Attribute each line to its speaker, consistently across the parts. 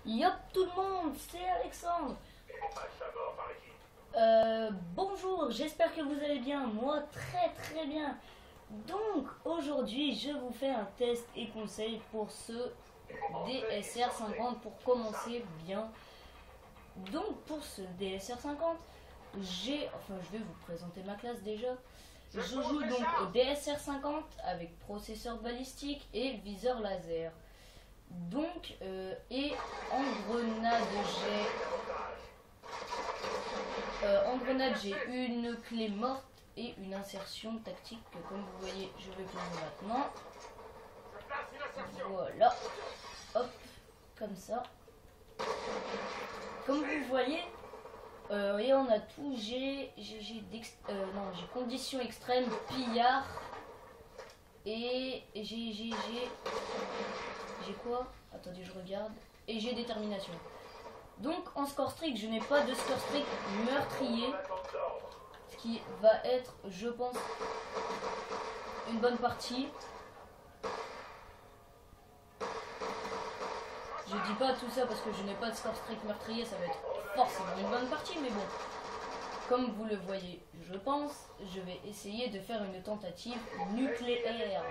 Speaker 1: Yop tout le monde, c'est Alexandre. Bonjour, j'espère que vous allez bien, moi très bien. Donc aujourd'hui je vous fais un test et conseil pour ce DSR 50 pour commencer bien. Donc pour ce DSR 50, je vais vous présenter ma classe déjà. Je joue donc au DSR 50 avec processeur balistique et viseur laser. Donc, et en grenade j'ai une clé morte et une insertion tactique que, comme vous voyez, je vais prendre maintenant. Voilà, hop, comme ça. Comme vous voyez, et on a tout. J'ai conditions extrêmes, pillard et j'ai quoi? Attendez, je regarde. Et j'ai détermination. Donc en score strict, je n'ai pas de score strict meurtrier. Ce qui va être, je pense, une bonne partie. Je dis pas tout ça parce que je n'ai pas de score strict meurtrier, ça va être forcément une bonne partie, mais bon. Comme vous le voyez, je pense, je vais essayer de faire une tentative nucléaire.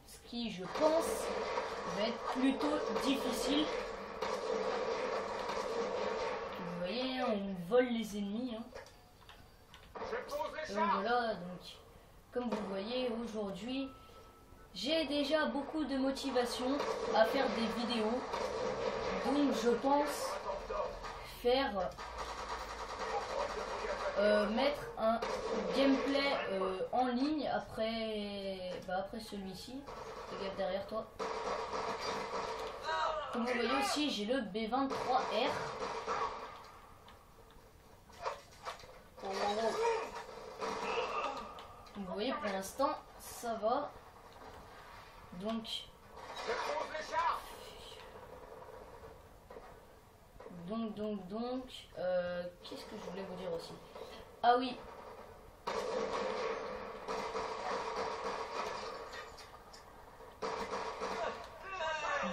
Speaker 1: Ce qui, je pense, va être plutôt difficile. Vous voyez, on vole les ennemis. Donc voilà, donc, comme vous voyez, aujourd'hui, j'ai déjà beaucoup de motivation à faire des vidéos. Donc je pense faire mettre un gameplay en ligne après celui-ci. Regarde derrière toi. Comme vous voyez aussi, j'ai le B23R. Vous voyez, pour l'instant ça va. Donc qu'est-ce que je voulais vous dire aussi? Ah oui.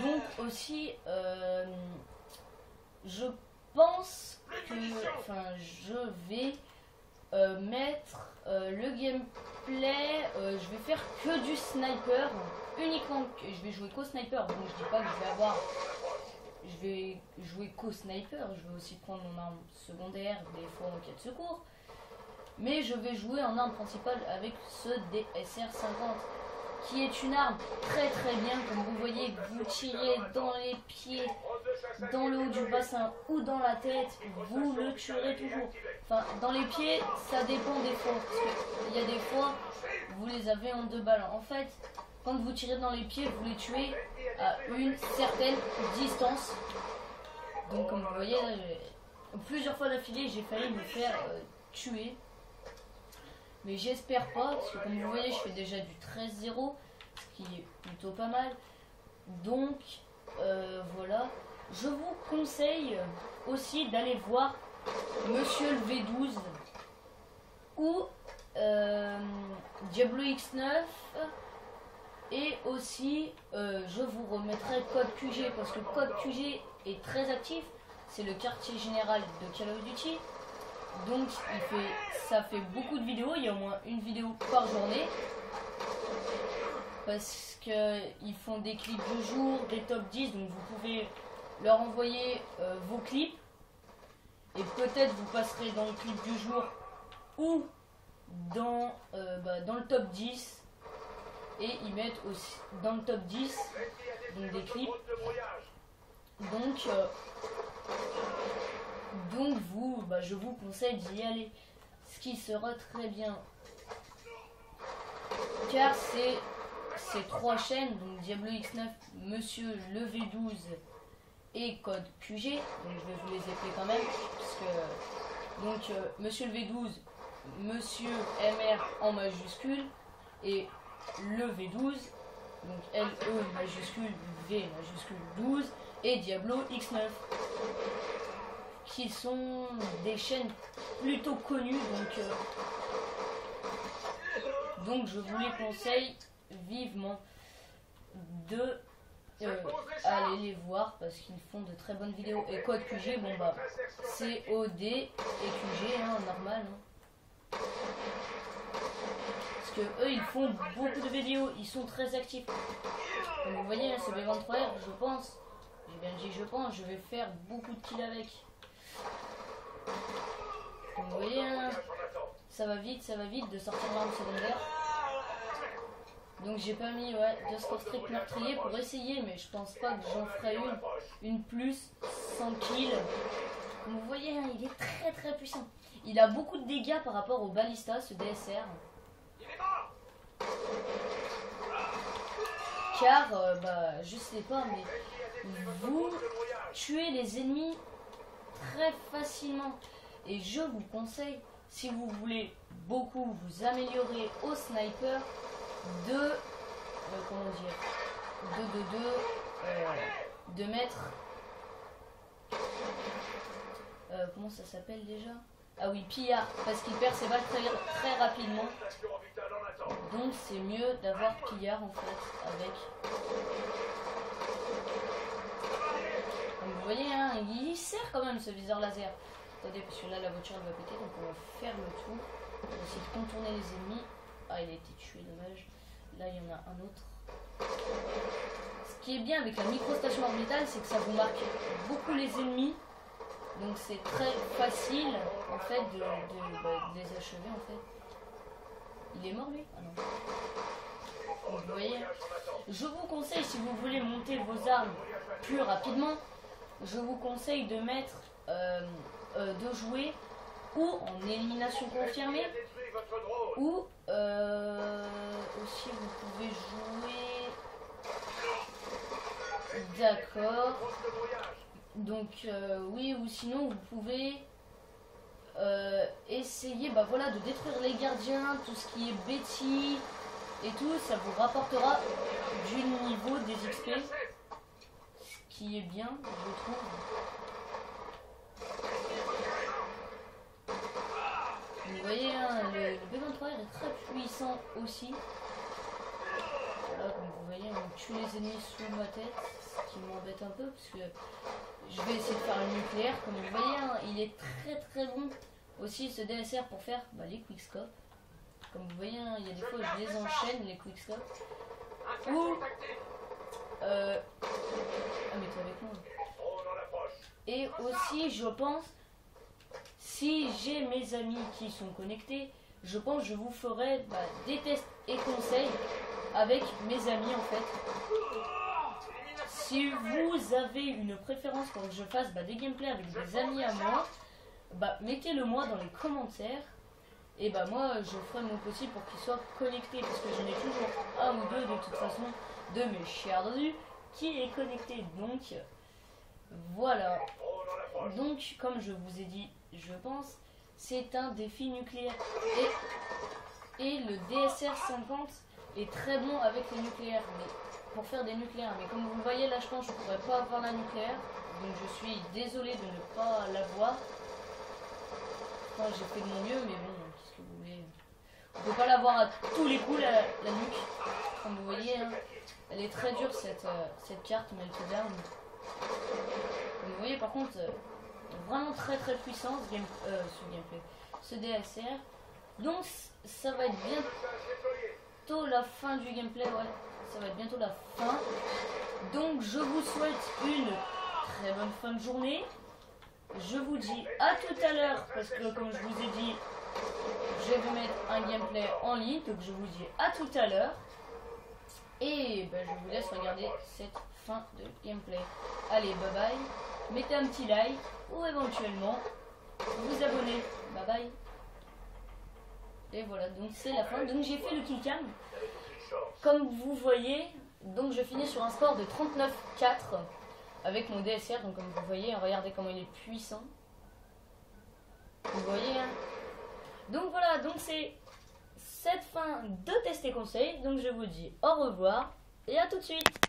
Speaker 1: Donc aussi, je pense que, je vais mettre le gameplay. Je vais faire que du sniper, uniquement. Je vais jouer qu'au sniper. Donc je dis pas que je vais jouer qu'au sniper, je vais aussi prendre mon arme secondaire des fois en cas de secours. Mais je vais jouer en arme principale avec ce DSR 50, qui est une arme très bien. Comme vous voyez, vous tirez dans les pieds, dans le haut du bassin ou dans la tête, vous le tuerez toujours. Enfin, dans les pieds, ça dépend des fois. Parce qu'il y a des fois, vous les avez en 2 balles. En fait, quand vous tirez dans les pieds, vous les tuez à une certaine distance. Donc comme vous voyez, là, plusieurs fois d'affilée, j'ai failli me faire tuer. Mais j'espère pas, parce que comme vous voyez, je fais déjà du 13-0, ce qui est plutôt pas mal. Donc voilà. Je vous conseille aussi d'aller voir Monsieur le V12 ou Diablo X9. Et aussi, je vous remettrai Code QG, parce que Code QG est très actif. C'est le quartier général de Call of Duty. Donc ça fait beaucoup de vidéos, il y a au moins une vidéo par journée. Parce qu'ils font des clips du jour, des top 10, donc vous pouvez leur envoyer vos clips. Et peut-être vous passerez dans le clip du jour ou dans le top 10. Et ils mettent aussi dans le top 10 donc des clips. Donc je vous conseille d'y aller, ce qui sera très bien, car c'est ces 3 chaînes, donc Diablo X9, Monsieur le V12 et Code QG. Donc je vais vous les épeler quand même, puisque Monsieur le V12, Monsieur MR en majuscule, et le V12, donc LE majuscule, V majuscule 12, et Diablo X9, qui sont des chaînes plutôt connues, donc je vous les conseille vivement de allez les voir parce qu'ils font de très bonnes vidéos. Et Code QG, bon bah, COD et QG, hein, normal. Hein. Parce que eux, ils font beaucoup de vidéos, ils sont très actifs. Comme vous voyez, hein, ce B23R, je pense, j'ai bien dit je pense, je vais faire beaucoup de kills avec. Comme vous voyez, hein, ça va vite de sortir l'arme secondaire. Donc j'ai pas mis de score strict meurtrier pour essayer, mais je pense pas que j'en ferai une plus 100 kills. Comme vous voyez, hein, il est très très puissant. Il a beaucoup de dégâts par rapport au Ballista, ce DSR. Car, bah, je sais pas, mais vous tuez les ennemis très facilement. Et je vous conseille, si vous voulez beaucoup vous améliorer au sniper, de mettre comment ça s'appelle déjà, ah oui, pillard, parce qu'il perd ses balles très rapidement, donc c'est mieux d'avoir pillard en fait avec. Comme vous voyez, hein, il sert quand même ce viseur laser. Attendez, parce que là la voiture elle va péter, donc on va faire le tour, on va essayer de contourner les ennemis. Ah, il a été tué, dommage. Là, il y en a un autre. Ce qui est bien avec la microstation orbitale, c'est que ça vous marque beaucoup les ennemis. Donc c'est très facile, en fait, de les achever, en fait. Il est mort, lui? Ah non. Donc, vous voyez, je vous conseille, si vous voulez monter vos armes plus rapidement, je vous conseille de mettre, de jouer ou en élimination confirmée, ou aussi vous pouvez jouer, d'accord, donc oui, ou sinon vous pouvez essayer bah voilà, de détruire les gardiens, tout ce qui est Betty et tout, ça vous rapportera du niveau des XP, ce qui est bien, je trouve. Vous voyez, hein, le B23R est très puissant aussi. Voilà, comme vous voyez, on tue les ennemis sous ma tête, ce qui m'embête un peu, parce que je vais essayer de faire le nucléaire. Comme vous voyez, hein, il est très très bon aussi ce DSR pour faire les quickscopes. Comme vous voyez, hein, il y a des fois je les enchaîne, les quickscopes. Ou... ah mais t'es avec moi. Et aussi, je pense... Si j'ai mes amis qui sont connectés, je pense que je vous ferai des tests et conseils avec mes amis en fait. Si vous avez une préférence pour que je fasse des gameplays avec des amis à moi, mettez-le moi dans les commentaires. Et moi je ferai mon possible pour qu'ils soient connectés, parce que j'en ai toujours un ou deux de toute façon de mes chers dodus qui est connecté. Donc voilà. Donc comme je vous ai dit, je pense, c'est un défi nucléaire. Et le DSR 50 est très bon avec les nucléaires, mais pour faire des nucléaires. Mais comme vous le voyez, là je pense que je ne pourrais pas avoir la nucléaire. Donc je suis désolé de ne pas l'avoir. Enfin, j'ai fait de mon mieux, mais bon, qu'est-ce que vous voulez. On ne peut pas l'avoir à tous les coups, la nuque. Comme vous voyez, hein, elle est très dure cette carte Meltdown. Comme vous voyez, par contre... vraiment très très puissant ce gameplay, ce DSR. Donc ça va être bientôt la fin du gameplay, ouais, ça va être bientôt la fin. Donc je vous souhaite une très bonne fin de journée. Je vous dis à tout à l'heure, parce que comme je vous ai dit, je vais mettre un gameplay en ligne. Donc je vous dis à tout à l'heure. Et je vous laisse regarder cette fin de gameplay. Allez, bye bye. Mettez un petit like ou éventuellement vous abonner. Bye bye. Et voilà, donc c'est la fin. Donc j'ai fait le kill cam. Comme vous voyez, donc je finis sur un score de 39-4 avec mon DSR. Donc comme vous voyez, regardez comment il est puissant. Vous voyez, hein. Donc voilà, donc c'est cette fin de test et conseil. Donc je vous dis au revoir et à tout de suite.